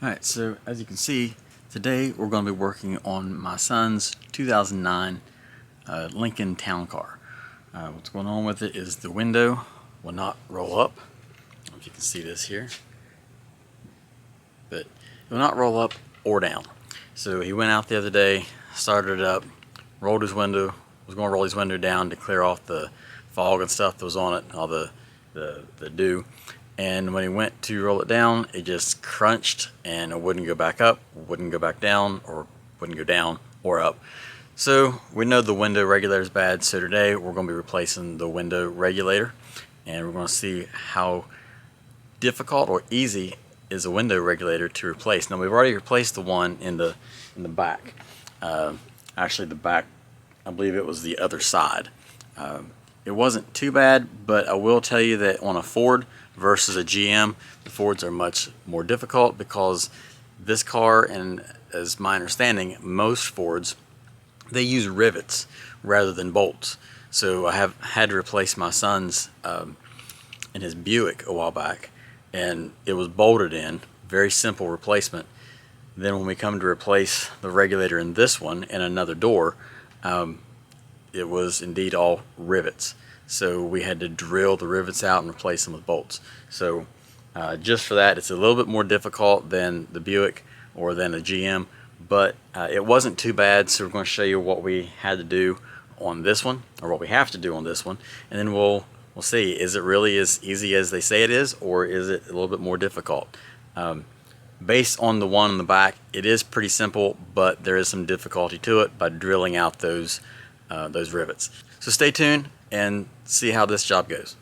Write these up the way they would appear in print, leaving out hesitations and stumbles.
Alright, so as you can see, today we're going to be working on my son's 2009 Lincoln Towncar. What's going on with it is the window will not roll up. I don't know if you can see this here, but it will not roll up or down. So he went out the other day, started it up, rolled his window, was going to roll his window down to clear off the fog and stuff that was on it, all the dew. And when he went to roll it down, it just crunched and it wouldn't go back up, wouldn't go back down, or wouldn't go down or up. So we know the window regulator is bad, so today we're going to be replacing the window regulator, and we're going to see how difficult or easy is a window regulator to replace. Now we've already replaced the one in the back. Actually the back, I believe it was the other side. It wasn't too bad, but I will tell you that on a Ford versus a GM, the Fords are much more difficult because this car, and as my understanding, most Fords, they use rivets rather than bolts. So I have had to replace my son's in his Buick a while back, and it was bolted in, very simple replacement. Then when we come to replace the regulator in this one and another door, it was indeed all rivets. So we had to drill the rivets out and replace them with bolts. So just for that, it's a little bit more difficult than the Buick or than a GM, but it wasn't too bad. So we're going to show you what we had to do on this one, or what we have to do on this one, and then we'll see, is it really as easy as they say it is, or is it a little bit more difficult? Based on the one in the back, it is pretty simple, but there is some difficulty to it by drilling out those rivets. So stay tuned and see how this job goes.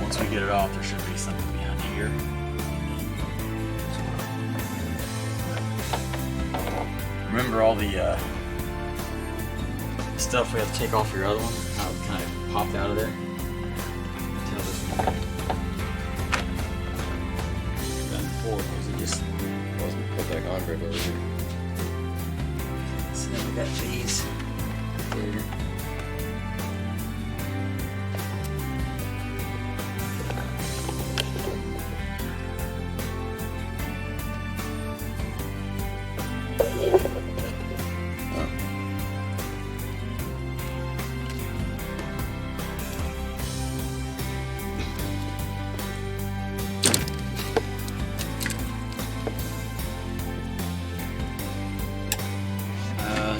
Once we get it off, there should be something behind here. Remember all the stuff we have to take off your other one? How it kind of popped out of there? Tell this one. Done before because it just wasn't put back on grip over here. So then we got these here.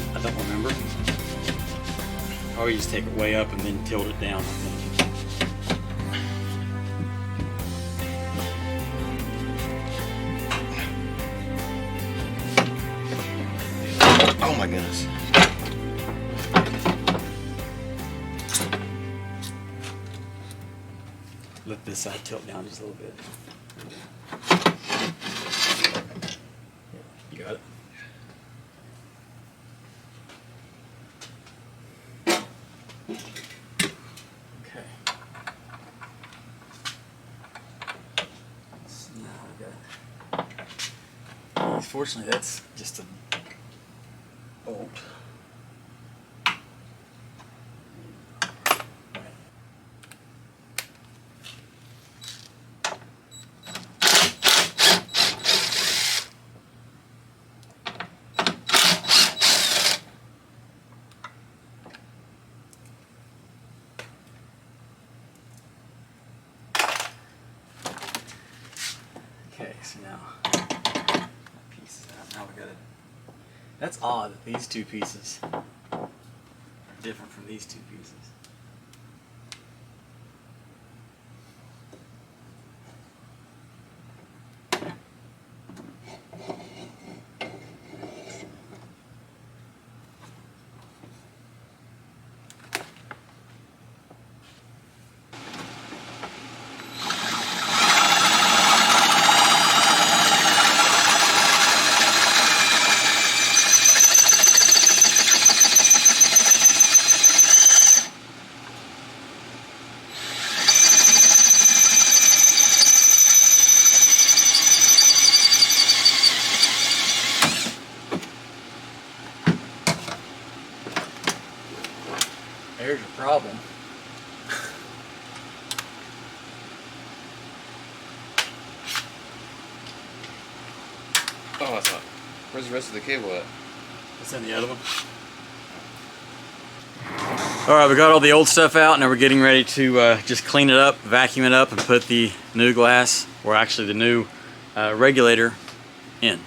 I don't remember. Probably just take it way up and then tilt it down, I think. Oh my goodness. Let this side tilt down just a little bit. You got it? Okay. unfortunately, that's just a bolt. Okay, so now that piece is out. Now we got it. That's odd that these two pieces are different from these two pieces. There's your problem. Oh, I thought. Where's the rest of the cable at? It's in the other one. Alright, we got all the old stuff out. Now we're getting ready to just clean it up, vacuum it up, and put the new glass, or actually the new regulator, in.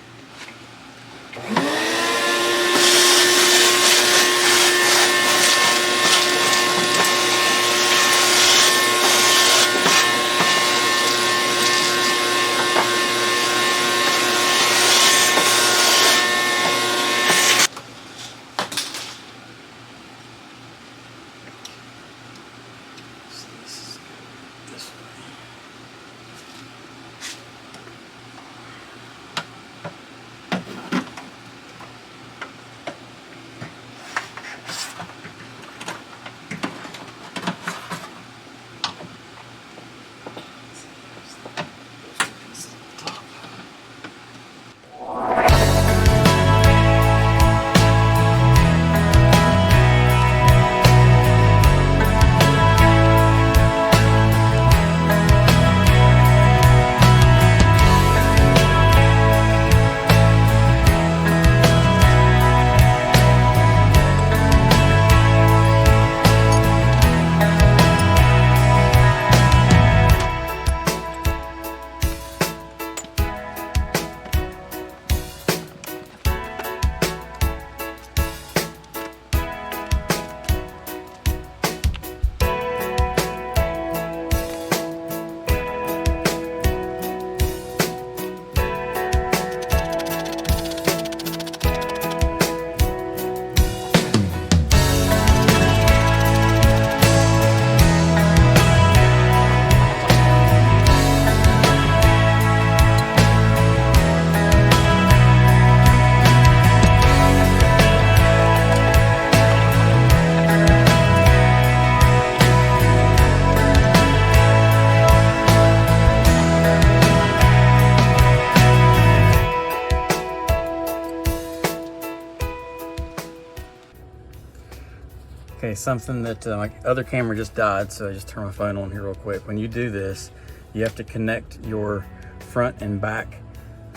Okay, something that my other camera just died, so I just turned my phone on here real quick. When you do this, you have to connect your front and back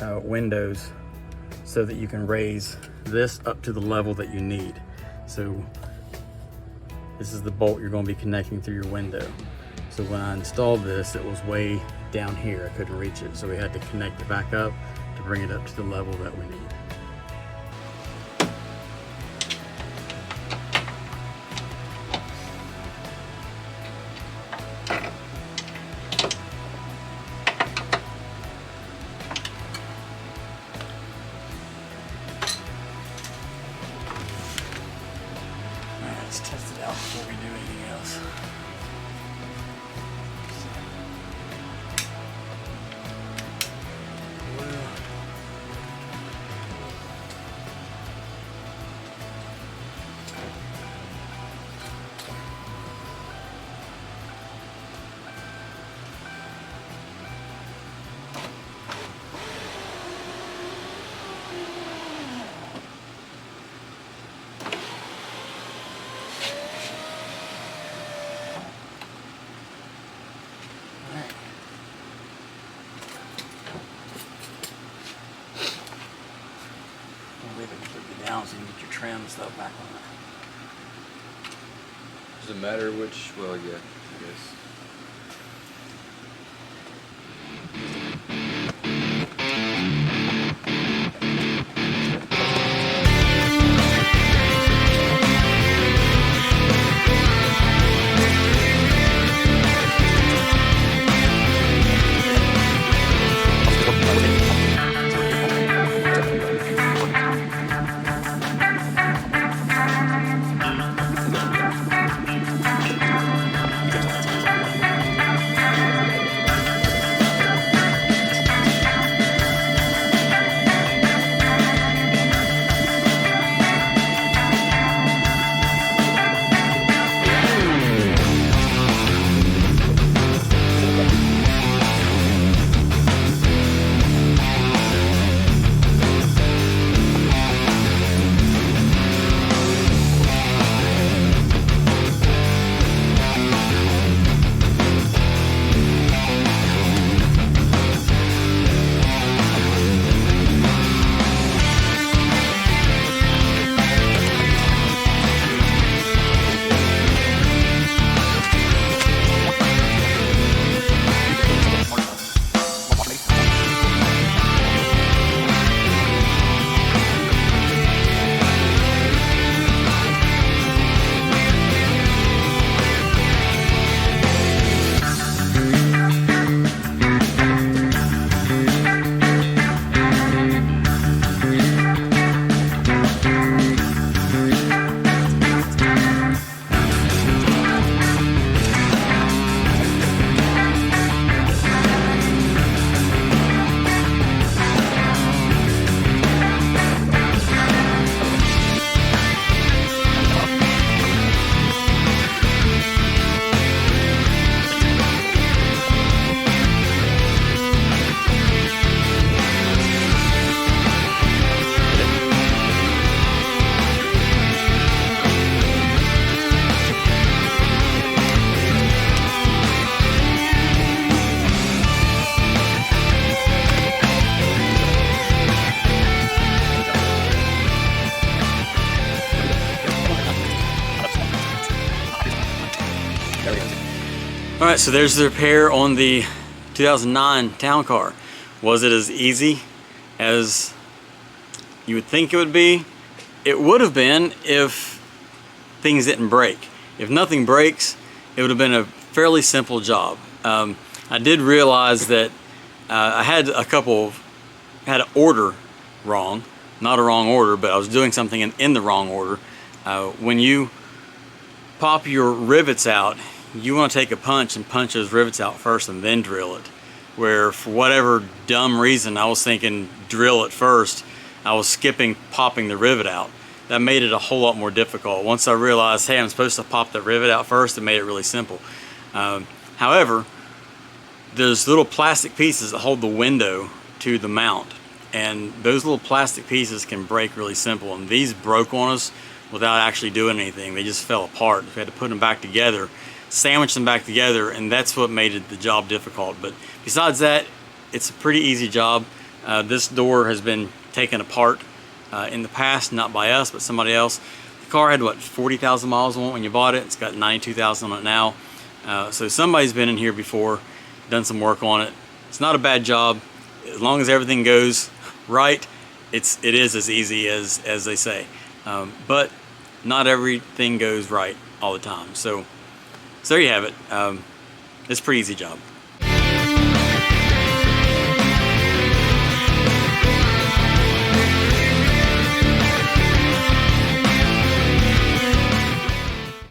windows so that you can raise this up to the level that you need. So this is the bolt you're going to be connecting through your window. So when I installed this, it was way down here. I couldn't reach it, so we had to connect it back up to bring it up to the level that we need. Let's test it out before we do anything else. trim stuff back on it. Does it matter which? Well, yeah, I guess. All right, so there's the repair on the 2009 Towncar. Was it as easy as you would think it would be? It would have been if things didn't break. If nothing breaks, it would have been a fairly simple job. I did realize that I had had an order wrong, not a wrong order, but I was doing something in the wrong order. When you pop your rivets out, you want to take a punch and punch those rivets out first and then drill it. Where for whatever dumb reason I was thinking drill it first, I was skipping popping the rivet out. That made it a whole lot more difficult. Once I realized, hey, I'm supposed to pop that rivet out first, it made it really simple. However, there's little plastic pieces that hold the window to the mount, and those little plastic pieces can break really simple, and these broke on us without actually doing anything. They just fell apart. We had to put them back together, sandwich them back together, and that's what made the job difficult. But besides that, it's a pretty easy job. This door has been taken apart in the past, not by us, but somebody else. The car had, what, 40,000 miles on it when you bought it. It's got 92,000 on it now. So somebody's been in here before, done some work on it. It's not a bad job. As long as everything goes right, it is as easy as they say. But not everything goes right all the time. So there you have it. It's a pretty easy job.